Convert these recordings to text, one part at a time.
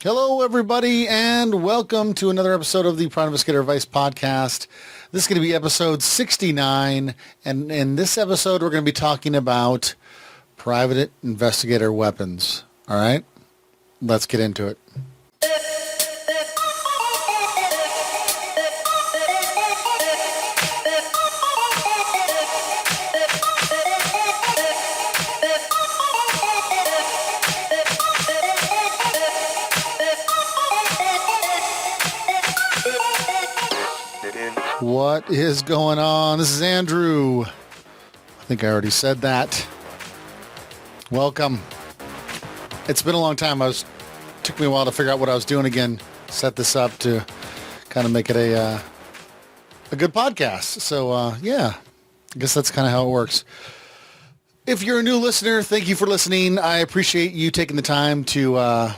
Hello, everybody, and welcome to another episode of the Private Investigator Advice Podcast. This is going to be episode 69, and in this episode, we're going to be talking about private investigator weapons. All right? Let's get into it. What is going on? This is Andrew. I think I already said that. Welcome. It's been a long time. Took me a while to figure out what I was doing again. Set this up to kind of make it a good podcast. So yeah, I guess that's kind of how it works. If you're a new listener, thank you for listening. I appreciate you taking the time to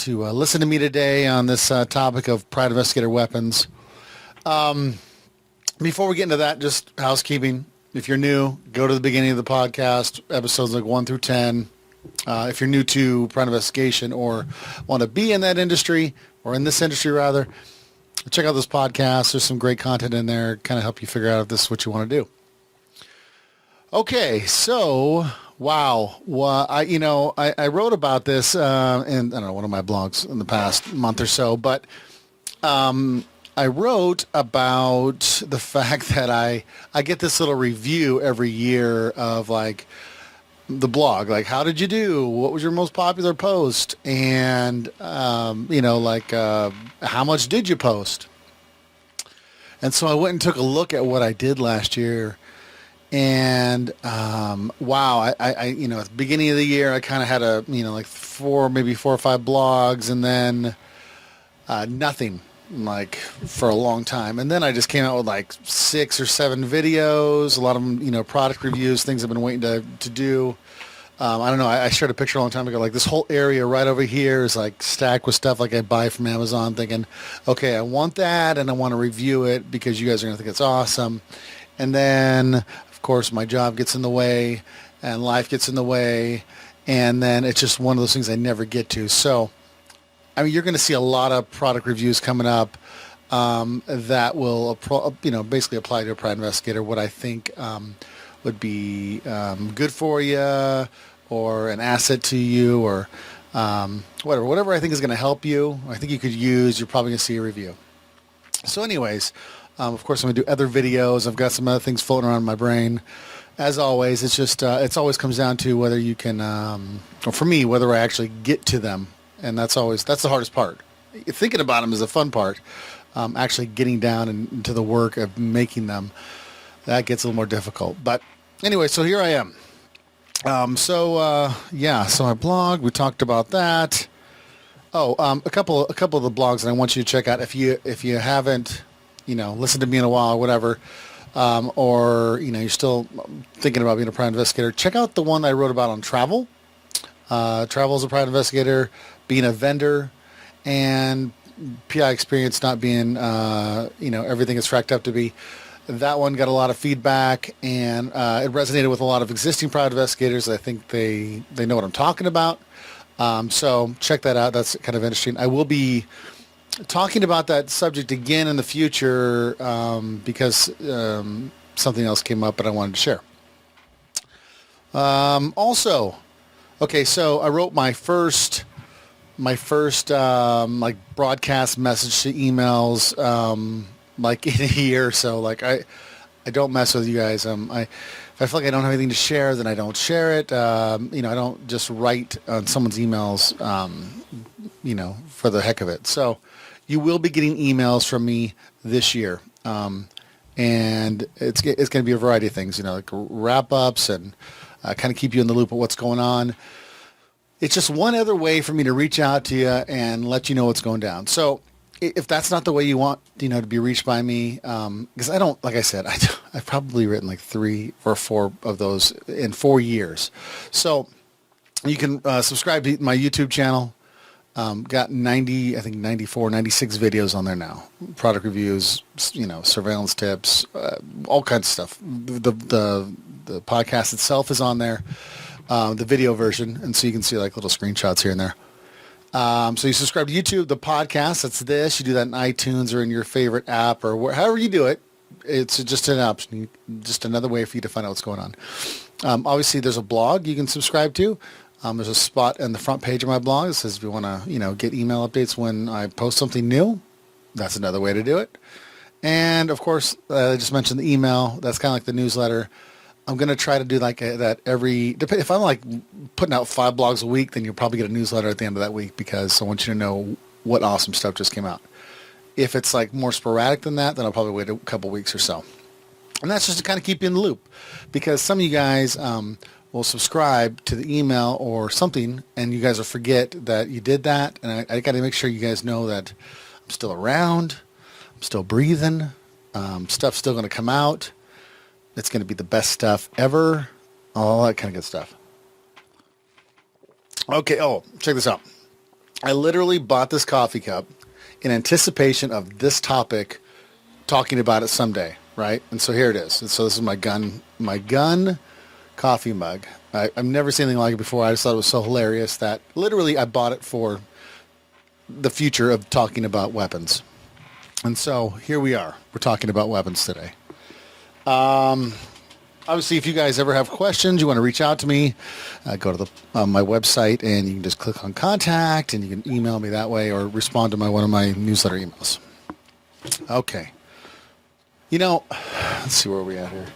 listen to me today on this topic of private investigator weapons. Before we get into that, just housekeeping. If you're new, go to the beginning of the podcast, episodes like 1 through 10. If you're new to private investigation or want to be in that industry, or in this industry rather, check out this podcast. There's some great content in there, kind of help you figure out if this is what you want to do. Okay, so, wow. Well, I wrote about this in, I don't know, one of my blogs in the past month or so, but I wrote about the fact that I get this little review every year of like the blog, like how did you do? What was your most popular post? And, how much did you post? And so I went and took a look at what I did last year. And, wow, I at the beginning of the year, I kind of had like maybe four or five blogs, and then nothing. Like for a long time, and then I just came out with like 6 or 7 videos, a lot of them product reviews, things I've been waiting to do. I don't know, I shared a picture a long time ago, like this whole area right over here is like stacked with stuff like I buy from Amazon, thinking, okay, I want that and I want to review it because you guys are gonna think it's awesome. And then of course my job gets in the way and life gets in the way, and then it's just one of those things I never get to. So I mean, you're going to see a lot of product reviews coming up that will, basically apply to a private investigator. What I think would be good for you, or an asset to you, or whatever I think is going to help you. I think you could use. You're probably going to see a review. So, anyways, of course, I'm going to do other videos. I've got some other things floating around in my brain. As always, it's just it always comes down to whether you can, or for me, whether I actually get to them. And that's the hardest part. Thinking about them is the fun part. Actually getting down into the work of making them, that gets a little more difficult. But anyway, so here I am. So my blog, we talked about that. Oh, a couple of the blogs that I want you to check out if you haven't, listened to me in a while or whatever, or you're still thinking about being a private investigator. Check out the one I wrote about on travel. Travel as a private investigator, being a vendor, and PI experience not being, everything it's cracked up to be. That one got a lot of feedback, and it resonated with a lot of existing private investigators. I think they know what I'm talking about. So check that out. That's kind of interesting. I will be talking about that subject again in the future because something else came up that I wanted to share. Also, okay, so I wrote my first like broadcast message to emails like in a year or so. Like I don't mess with you guys. If I feel like I don't have anything to share, then I don't share it. I don't just write on someone's emails for the heck of it. So you will be getting emails from me this year. And it's going to be a variety of things, like wrap ups and kind of keep you in the loop of what's going on. It's just one other way for me to reach out to you and let you know what's going down. So if that's not the way you want, to be reached by me, because I don't, like I said, I've probably written like 3 or 4 of those in 4 years. So you can subscribe to my YouTube channel. Got 94, 96 videos on there now. Product reviews, surveillance tips, all kinds of stuff. The podcast itself is on there. The video version, and so you can see like little screenshots here and there. So you subscribe to YouTube, the podcast, that's this. You do that in iTunes or in your favorite app or however you do it. It's just an option, just another way for you to find out what's going on. Obviously, there's a blog you can subscribe to. There's a spot on the front page of my blog that says if you want to, get email updates when I post something new, that's another way to do it. And, of course, I just mentioned the email. That's kind of like the newsletter. I'm going to try to do that if I'm like putting out 5 blogs a week, then you'll probably get a newsletter at the end of that week because I want you to know what awesome stuff just came out. If it's like more sporadic than that, then I'll probably wait a couple weeks or so. And that's just to kind of keep you in the loop because some of you guys will subscribe to the email or something and you guys will forget that you did that. And I got to make sure you guys know that I'm still around. I'm still breathing. Stuff's still going to come out. It's going to be the best stuff ever. All that kind of good stuff. Okay. Oh, check this out. I literally bought this coffee cup in anticipation of this topic, talking about it someday, right? And so here it is. And so this is my gun coffee mug. I've never seen anything like it before. I just thought it was so hilarious that literally I bought it for the future of talking about weapons. And so here we are. We're talking about weapons today. Obviously, if you guys ever have questions, you want to reach out to me, go to my website, and you can just click on contact, and you can email me that way or respond to one of my newsletter emails. Okay. Let's see where we're at here.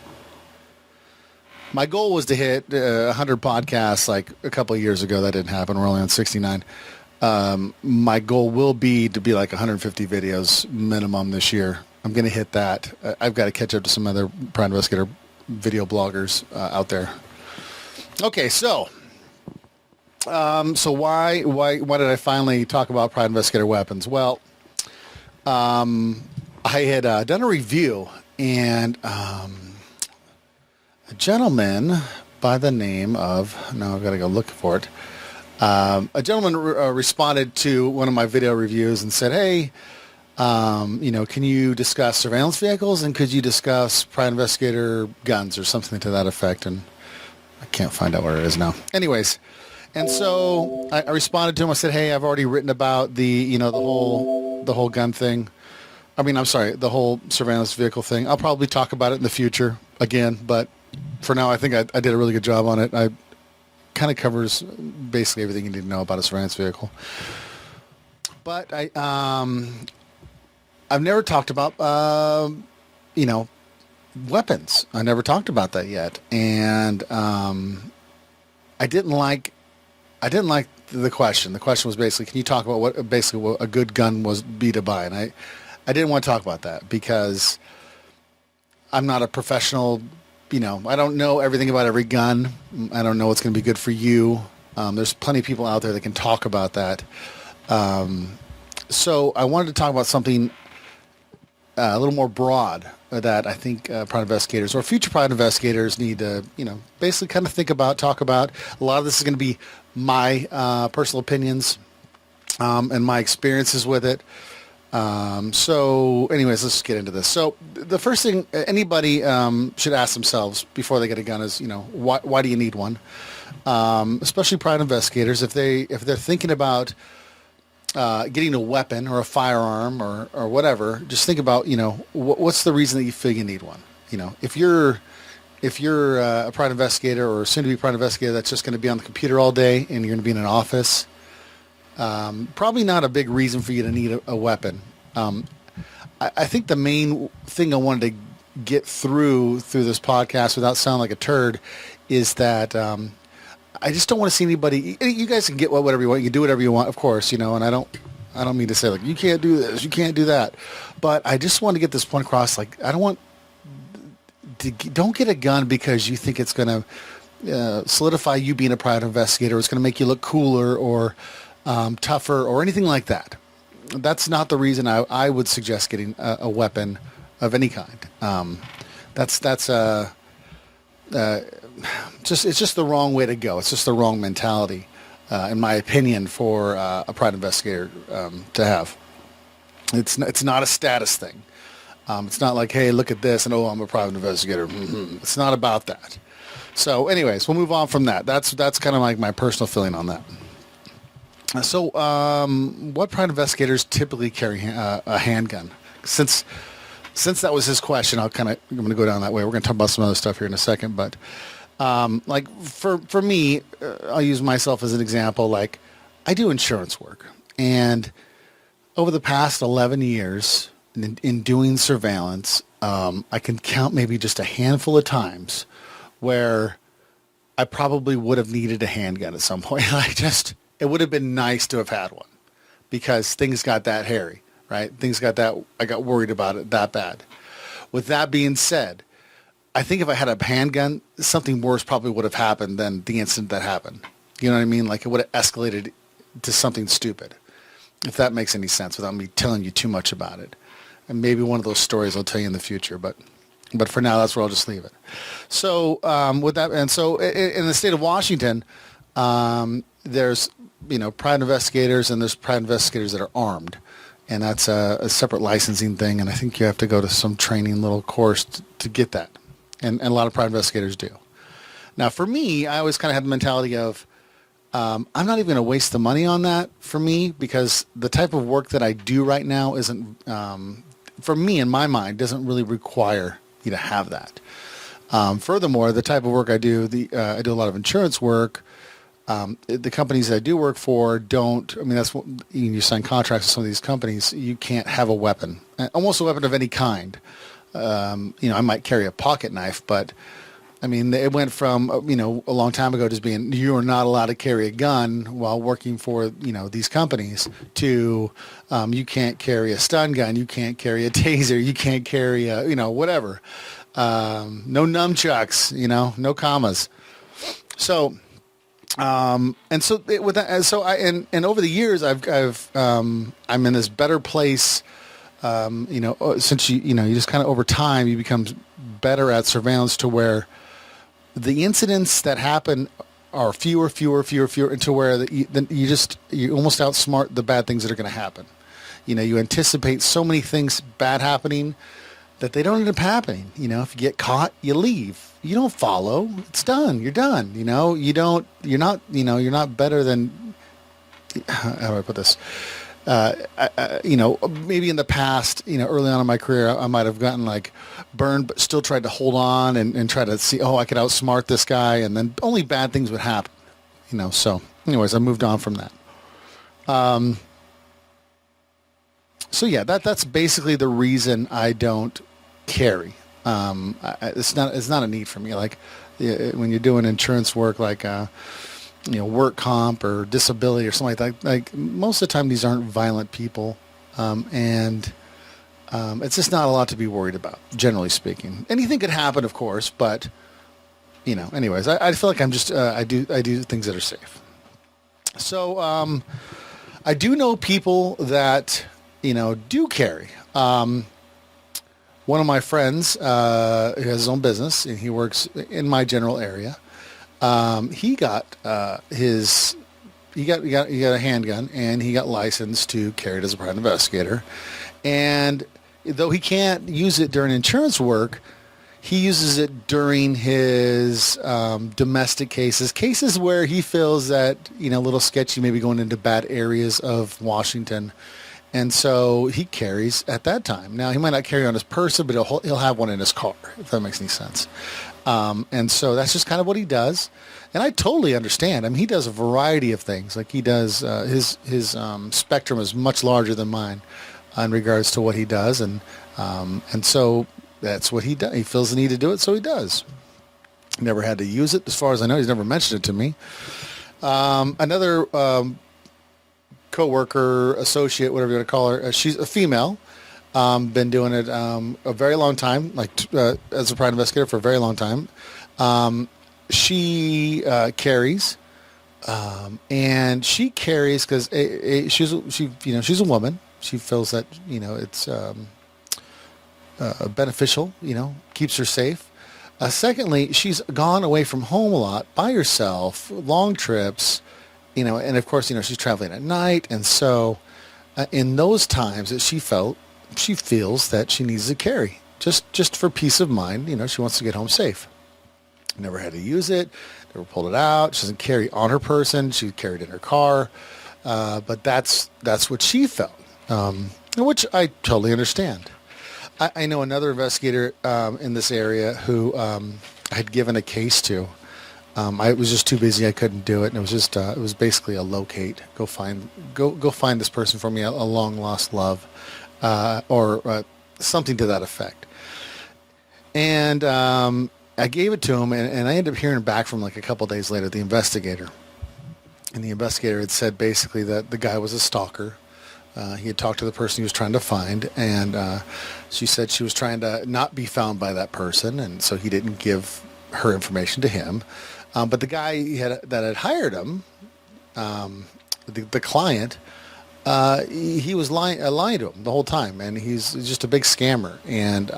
My goal was to hit 100 podcasts like a couple of years ago. That didn't happen. We're only on 69. My goal will be to be like 150 videos minimum this year. I'm going to hit that. I've got to catch up to some other private investigator video bloggers out there. Okay, so why did I finally talk about private investigator weapons? Well, I had done a review, and a gentleman by the name of, now I've got to go look for it. A gentleman responded to one of my video reviews and said, hey, can you discuss surveillance vehicles and could you discuss private investigator guns or something to that effect? And I can't find out where it is now. Anyways, and so I responded to him. I said, hey, I've already written about the whole gun thing. The whole surveillance vehicle thing. I'll probably talk about it in the future again, but for now, I think I did a really good job on it. I kind of covers basically everything you need to know about a surveillance vehicle. But I've never talked about, weapons. I never talked about that yet. And I didn't like the question. The question was basically, can you talk about what a good gun be to buy? And I didn't want to talk about that because I'm not a professional, I don't know everything about every gun. I don't know what's going to be good for you. There's plenty of people out there that can talk about that. So I wanted to talk about something a little more broad that I think private investigators or future private investigators need to, basically kind of think about, talk about. A lot of this is going to be my personal opinions and my experiences with it. So anyways, let's just get into this. So the first thing anybody should ask themselves before they get a gun is, why do you need one? Especially private investigators, if they're thinking about getting a weapon or a firearm or whatever, just think about, what's the reason that you feel you need one? If you're a private investigator or soon to be private investigator that's just going to be on the computer all day and you're going to be in an office, probably not a big reason for you to need a weapon. I think the main thing I wanted to get through this podcast without sounding like a turd is that I just don't want to see anybody. You guys can get whatever you want. You can do whatever you want, of course, and I don't mean to say like you can't do this, you can't do that, but I just want to get this point across. Like don't get a gun because you think it's going to solidify you being a private investigator. It's going to make you look cooler or tougher or anything like that. That's not the reason I would suggest getting a weapon of any kind. It's just the wrong way to go. It's just the wrong mentality, in my opinion, for a private investigator to have. It's not a status thing. It's not like, hey, look at this, and I'm a private investigator. Mm-hmm. It's not about that. So, anyways, we'll move on from that. That's kind of like my personal feeling on that. So, what private investigators typically carry a handgun? Since that was his question, I'm going to go down that way. We're going to talk about some other stuff here in a second, but like for me, I'll use myself as an example. Like, I do insurance work, and over the past 11 years in doing surveillance, I can count maybe just a handful of times where I probably would have needed a handgun at some point. It would have been nice to have had one because things got that hairy, right? I got worried about it that bad. With that being said, I think if I had a handgun, something worse probably would have happened than the incident that happened. You know what I mean? Like, it would have escalated to something stupid, if that makes any sense without me telling you too much about it. And maybe one of those stories I'll tell you in the future, but for now, that's where I'll just leave it. So with that, and so in the state of Washington, there's private investigators, and there's private investigators that are armed, and that's a separate licensing thing. And I think you have to go to some training little course to get that, and a lot of private investigators do. Now, for me, I always kind of have the mentality of I'm not even going to waste the money on that for me, because the type of work that I do right now isn't, for me in my mind, doesn't really require you to have that. Furthermore, the type of work I do, I do a lot of insurance work. The companies that I do work for don't, I mean, that's what, you sign contracts with some of these companies, you can't have a weapon, almost a weapon of any kind. I might carry a pocket knife, but I mean, it went from, a long time ago just being, you are not allowed to carry a gun while working for, these companies, to you can't carry a stun gun, you can't carry a taser, you can't carry a, whatever. No nunchucks, no commas. So, and so with that, and so and over the years, I'm in this better place. Since you just kind of over time, you become better at surveillance to where the incidents that happen are fewer, into where you almost outsmart the bad things that are going to happen. You anticipate so many things bad happening that they don't end up happening. If you get caught, you leave. You don't follow. It's done. You're done. You're not better than, how do I put this? Maybe in the past, early on in my career, I might have gotten like burned, but still tried to hold on and try to see, I could outsmart this guy, and then only bad things would happen, So anyways, I moved on from that. So yeah, that's basically the reason I don't carry. It's not a need for me. Like when you're doing insurance work, like work comp or disability or something like that. Like most of the time, these aren't violent people, and it's just not a lot to be worried about. Generally speaking, anything could happen, of course, but anyways, I feel like I'm just I do things that are safe. So I do know people that do carry. One of my friends who has his own business, and he works in my general area. He got a handgun, and he got licensed to carry it as a private investigator. And though he can't use it during insurance work, he uses it during his domestic cases where he feels that a little sketchy, maybe going into bad areas of Washington. And so he carries at that time. Now, he might not carry on his person, but he'll have one in his car, if that makes any sense. And so that's just kind of what he does. And I totally understand. I mean, he does a variety of things. Like he does, his spectrum is much larger than mine in regards to what he does. And so that's what he does. He feels the need to do it, so he does. Never had to use it. As far as I know, he's never mentioned it to me. Another co-worker, associate, whatever you want to call her, she's a female. Been doing it a very long time, as a private investigator for a very long time. She carries, and she carries because she's a woman. She feels that it's beneficial. Keeps her safe. Secondly, she's gone away from home a lot by herself, long trips. And of course, she's traveling at night, and so in those times that she feels that she needs to carry just for peace of mind. She wants to get home safe. Never had to use it, never pulled it out. She doesn't carry on her person. She carried it in her car. But that's what she felt, which I totally understand. I know another investigator in this area who I had given a case to. I was just too busy. I couldn't do it, and it was just it was basically a locate. Go find this person for me, a long lost love, or something to that effect. And I gave it to him, and I ended up hearing back from like a couple days later, the investigator. And the investigator had said basically that the guy was a stalker. He had talked to the person he was trying to find, and she said she was trying to not be found by that person, and so he didn't give her information to him. But the guy that had hired him, the client, he was lying to him the whole time, and he's just a big scammer. And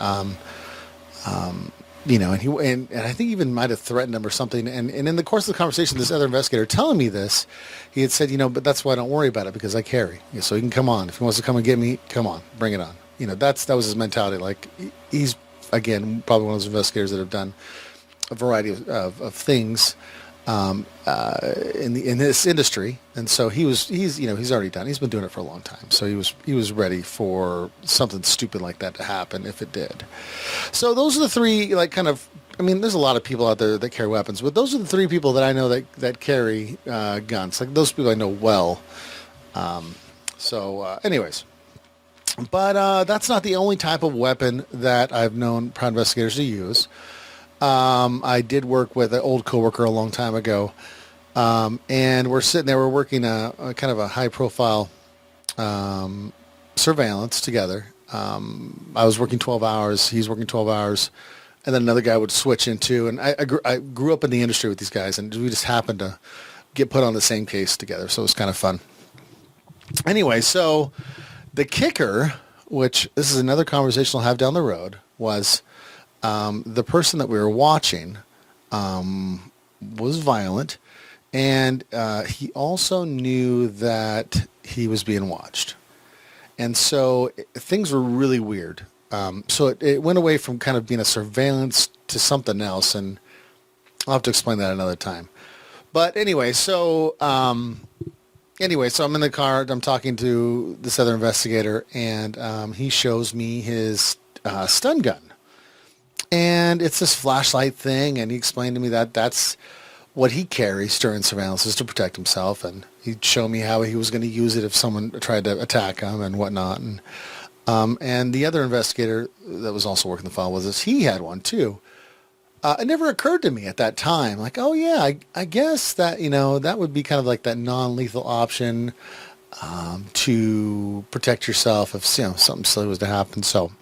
and I think even might have threatened him or something. And in the course of the conversation, this other investigator telling me this, he had said, but that's why I don't worry about it, because I carry. So he can come on. If he wants to come and get me, come on, bring it on. That was his mentality. Like, he's, again, probably one of those investigators that have done a variety of things in this industry, and so he's already done. He's been doing it for a long time, so he was ready for something stupid like that to happen if it did. So those are the three, like, kind of. I mean, there's a lot of people out there that carry weapons, but those are the three people that I know that carry guns. Like, those people I know well. Anyways. But that's not the only type of weapon that I've known private investigators to use. I did work with an old coworker a long time ago, and we're sitting there. We're working a kind of a high-profile surveillance together. I was working 12 hours. He's working 12 hours, and then another guy would switch into. And I grew up in the industry with these guys, and we just happened to get put on the same case together, so it was kind of fun. Anyway, so the kicker, which this is another conversation I'll have down the road, was the person that we were watching was violent, and he also knew that he was being watched. And so things were really weird. So it went away from kind of being a surveillance to something else, and I'll have to explain that another time. But anyway, so I'm in the car. I'm talking to this other investigator, and he shows me his stun gun. And it's this flashlight thing, and he explained to me that that's what he carries during surveillance, is to protect himself. And he'd show me how he was going to use it if someone tried to attack him and whatnot. And the other investigator that was also working the file with us, he had one too. It never occurred to me at that time, like, oh yeah, I guess that, that would be kind of like that non-lethal option to protect yourself if something silly was to happen. So,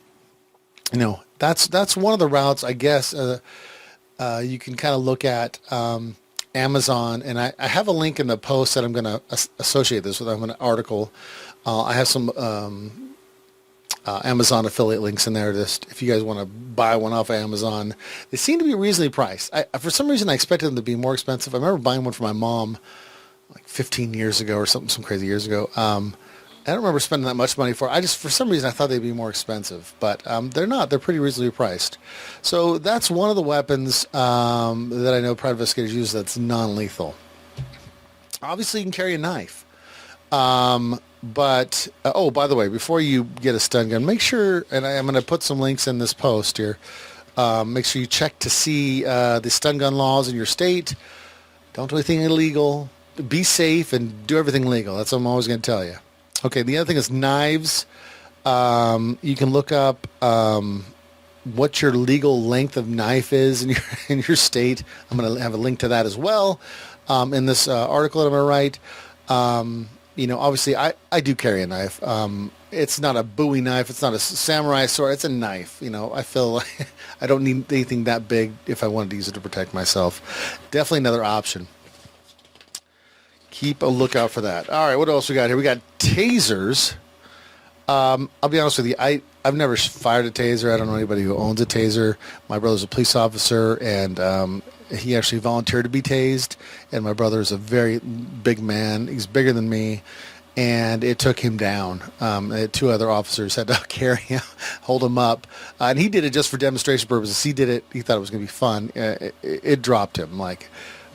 that's one of the routes, I guess. You can kind of look at Amazon, and I have a link in the post that I'm going to associate this with. I have an article. I have some Amazon affiliate links in there. Just if you guys want to buy one off of Amazon, they seem to be reasonably priced. For some reason, I expected them to be more expensive. I remember buying one for my mom like 15 years ago or something, some crazy years ago. I don't remember spending that much money for it. For some reason, I thought they'd be more expensive, but they're not. They're pretty reasonably priced. So that's one of the weapons that I know private investigators use that's non-lethal. Obviously, you can carry a knife. But by the way, before you get a stun gun, make sure, and I'm going to put some links in this post here, make sure you check to see the stun gun laws in your state. Don't do anything illegal. Be safe and do everything legal. That's what I'm always going to tell you. Okay, the other thing is knives. You can look up what your legal length of knife is in your state. I'm going to have a link to that as well in this article that I'm going to write. Obviously, I do carry a knife. It's not a Bowie knife. It's not a samurai sword. It's a knife. I feel like I don't need anything that big if I wanted to use it to protect myself. Definitely another option. Keep a lookout for that. All right, what else we got here? We got tasers. I'll be honest with you. I've never fired a taser. I don't know anybody who owns a taser. My brother's a police officer, and he actually volunteered to be tased. And my brother is a very big man. He's bigger than me, and it took him down. Two other officers had to carry him, hold him up, and he did it just for demonstration purposes. He did it. He thought it was going to be fun. It dropped him like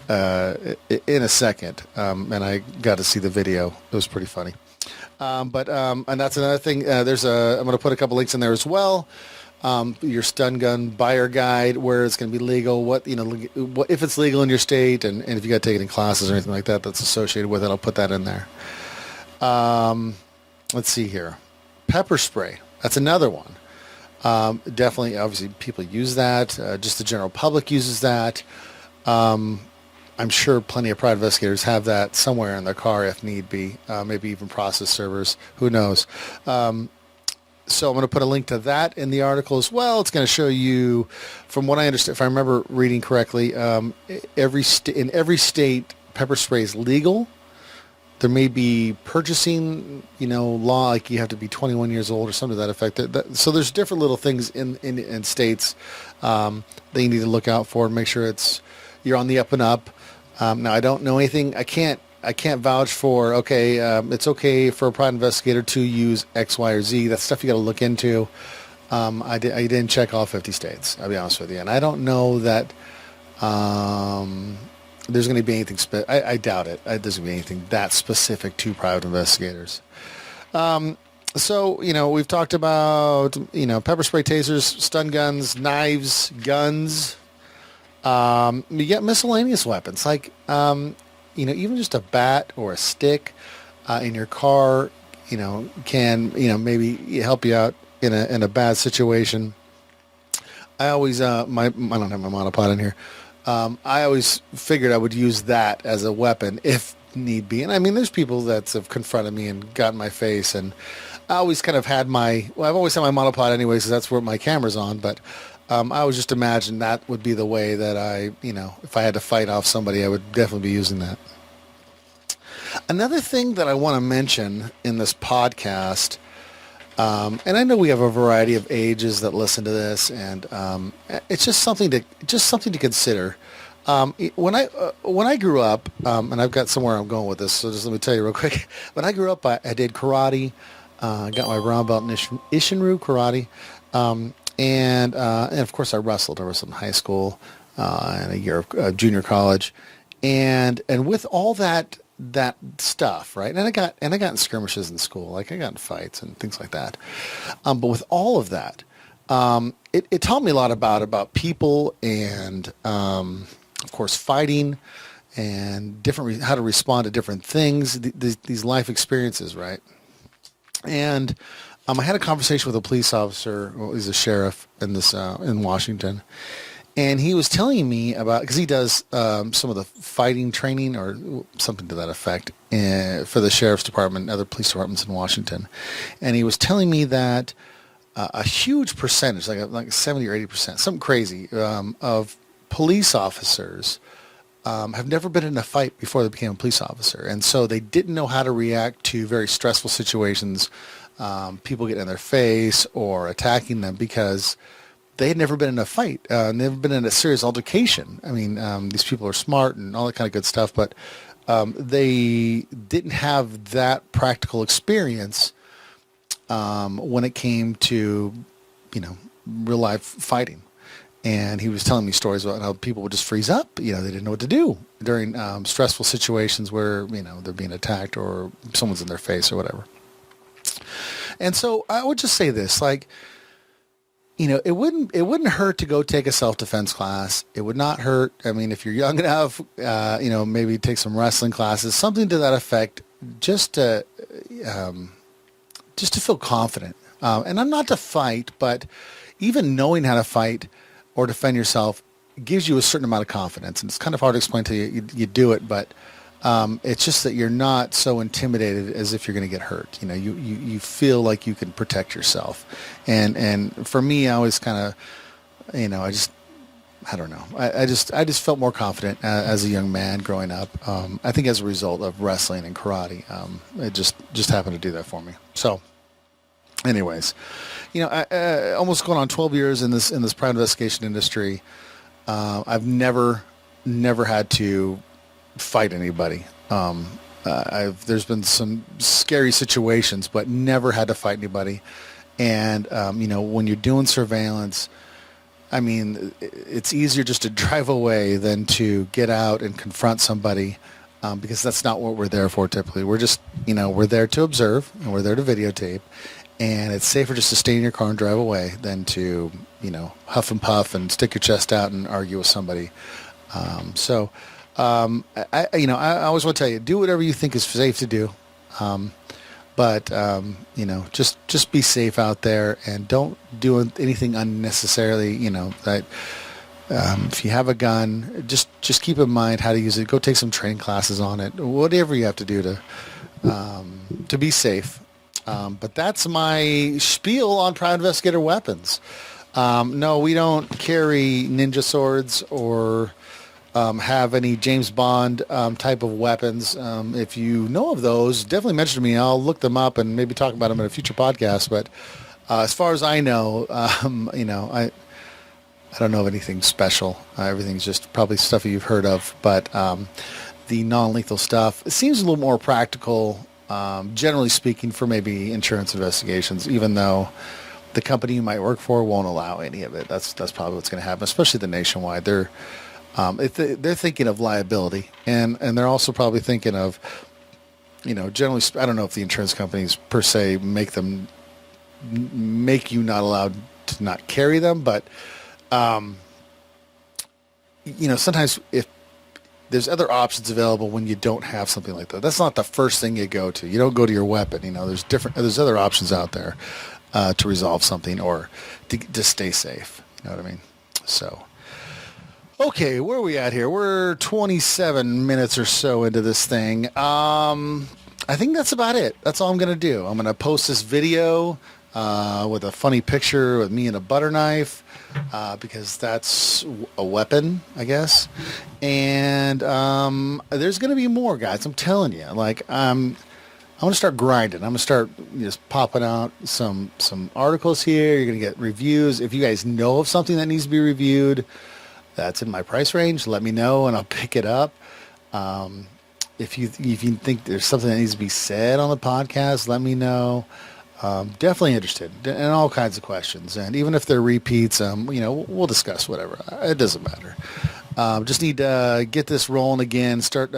in a second, and I got to see the video. It was pretty funny. And that's another thing. I'm going to put a couple links in there as well. Your stun gun buyer guide, where it's going to be legal, what if it's legal in your state, and if you got to take it in classes or anything like that that's associated with it. I'll put that in there. Let's see here. Pepper spray. That's another one. Definitely, obviously, people use that. Just the general public uses that. I'm sure plenty of private investigators have that somewhere in their car if need be. Maybe even process servers. Who knows? So I'm going to put a link to that in the article as well. It's going to show you, from what I understand, if I remember reading correctly, in every state, pepper spray is legal. There may be purchasing, law, like you have to be 21 years old or something to that effect. So there's different little things in states that you need to look out for and make sure you're on the up and up. Now, I don't know anything. I can't vouch for, it's okay for a private investigator to use X, Y, or Z. That's stuff you got to look into. I didn't check all 50 states, I'll be honest with you. And I don't know that there's going to be anything, I doubt it. There's going to be anything that specific to private investigators. So, we've talked about, pepper spray, tasers, stun guns, knives, guns. You get miscellaneous weapons, like, even just a bat or a stick in your car, can, maybe help you out in a bad situation. I always, I don't have my monopod in here. I always figured I would use that as a weapon if need be. And I mean, there's people that have confronted me and got in my face, and I always kind of had I've always had my monopod anyway, because that's where my camera's on. But I always just imagined that would be the way that if I had to fight off somebody, I would definitely be using that. Another thing that I want to mention in this podcast, and I know we have a variety of ages that listen to this, and it's just something to consider. When I grew up, and I've got somewhere I'm going with this, so just let me tell you real quick. When I grew up, I did karate, got my brown belt in Ishinryu karate, and of course I wrestled. I wrestled in high school and a year of junior college, and with all that stuff, right? And I got in skirmishes in school, like I got in fights and things like that. But with all of that, it taught me a lot about people and, of course, fighting and how to respond to different things, these life experiences, right? And I had a conversation with a police officer. Well, he's a sheriff in Washington. And he was telling me about, because he does some of the fighting training or something to that effect for the sheriff's department and other police departments in Washington. And he was telling me that a huge percentage, like 70 or 80%, something crazy, of police officers have never been in a fight before they became a police officer. And so they didn't know how to react to very stressful situations, people getting in their face or attacking them, because they had never been in a fight, never been in a serious altercation. I mean, these people are smart and all that kind of good stuff, but they didn't have that practical experience when it came to, real life fighting. And he was telling me stories about how people would just freeze up. They didn't know what to do during stressful situations where, they're being attacked or someone's in their face or whatever. And so I would just say this, it wouldn't hurt to go take a self-defense class. It would not hurt. I mean, if you're young enough, maybe take some wrestling classes, something to that effect, just to feel confident. And I'm not to fight, but even knowing how to fight or defend yourself gives you a certain amount of confidence. And it's kind of hard to explain till you do it, but it's just that you're not so intimidated as if you're going to get hurt. You feel like you can protect yourself. And for me, I always kind of, I don't know. I just felt more confident as a young man growing up. I think as a result of wrestling and karate, it just happened to do that for me. So anyways, I almost going on 12 years in this private investigation industry. I've never had to fight anybody. There's been some scary situations, but never had to fight anybody. And when you're doing surveillance, I mean, it's easier just to drive away than to get out and confront somebody, because that's not what we're there for typically. We're just, we're there to observe and we're there to videotape. And it's safer just to stay in your car and drive away than to, huff and puff and stick your chest out and argue with somebody. I always want to tell you, do whatever you think is safe to do. But just be safe out there and don't do anything unnecessarily, if you have a gun, just keep in mind how to use it. Go take some training classes on it, whatever you have to do to be safe. But that's my spiel on private investigator weapons. No, we don't carry ninja swords or have any James Bond type of weapons. If you know of those, definitely mention to me. I'll look them up and maybe talk about them in a future podcast. But as far as I know, I don't know of anything special. Everything's just probably stuff you've heard of. But the non-lethal stuff, it seems a little more practical, generally speaking, for maybe insurance investigations, even though the company you might work for won't allow any of it. That's probably what's going to happen, especially the Nationwide. They're thinking of liability, and they're also probably thinking of, generally, I don't know if the insurance companies per se make you not allowed to not carry them, but sometimes if there's other options available when you don't have something like that, that's not the first thing you go to. You don't go to your weapon. There's other options out there to resolve something or to stay safe. You know what I mean? So. Okay, where are we at here? We're 27 minutes or so into this thing. I think that's about it. That's all I'm going to do. I'm going to post this video with a funny picture with me and a butter knife because that's a weapon, I guess. And there's going to be more, guys. I'm telling you. I'm going to start grinding. I'm going to start just popping out some articles here. You're going to get reviews. If you guys know of something that needs to be reviewed that's in my price range, let me know and I'll pick it up. If you think there's something that needs to be said on the podcast, let me know. Definitely interested in all kinds of questions, and even if they're repeats, we'll discuss whatever. It doesn't matter. Just need to get this rolling again. Start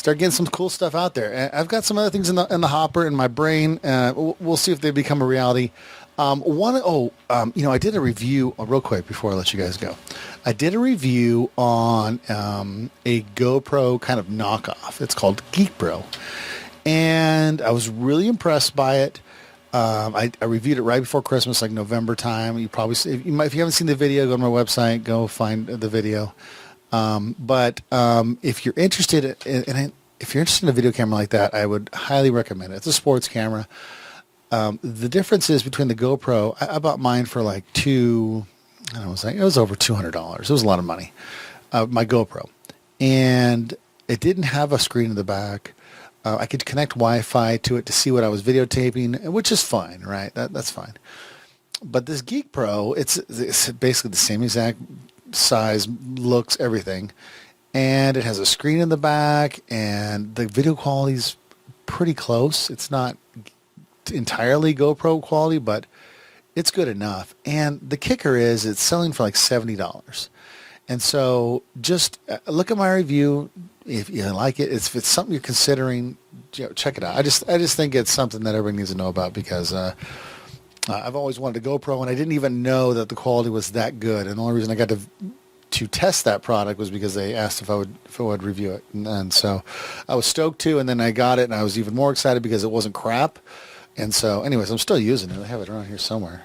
getting some cool stuff out there. I've got some other things in the hopper in my brain. We'll see if they become a reality. I did a review real quick before I let you guys go. I did a review on a GoPro kind of knockoff. It's called Gopro, and I was really impressed by it. I reviewed it right before Christmas, like November time. If you haven't seen the video, go to my website, go find the video. But if you're interested in a video camera like that, I would highly recommend it. It's a sports camera. The difference is between the GoPro, I bought mine for like it was over $200. It was a lot of money. My GoPro. And it didn't have a screen in the back. I could connect Wi-Fi to it to see what I was videotaping, which is fine, right? That's fine. But this Gopro, it's basically the same exact size, looks, everything. And it has a screen in the back, and the video quality's pretty close. It's not entirely GoPro quality, but it's good enough. And the kicker is it's selling for like $70. And so just look at my review. If you like it, if it's something you're considering, check it out. I just think it's something that everybody needs to know about because I've always wanted a GoPro, and I didn't even know that the quality was that good. And the only reason I got to test that product was because they asked if I would review it. And so I was stoked to, and then I got it, and I was even more excited because it wasn't crap. And so, anyways, I'm still using it. I have it around here somewhere.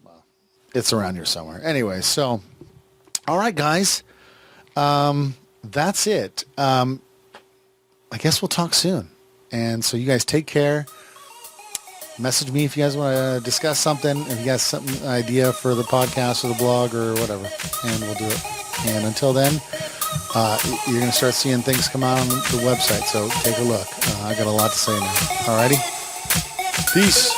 Well, it's around here somewhere. Anyway, so, all right, guys. That's it. I guess we'll talk soon. And so you guys take care. Message me if you guys want to discuss something, if you got some idea for the podcast or the blog or whatever, and we'll do it. And until then, you're going to start seeing things come out on the website, so take a look. I got a lot to say now. Alrighty? Peace.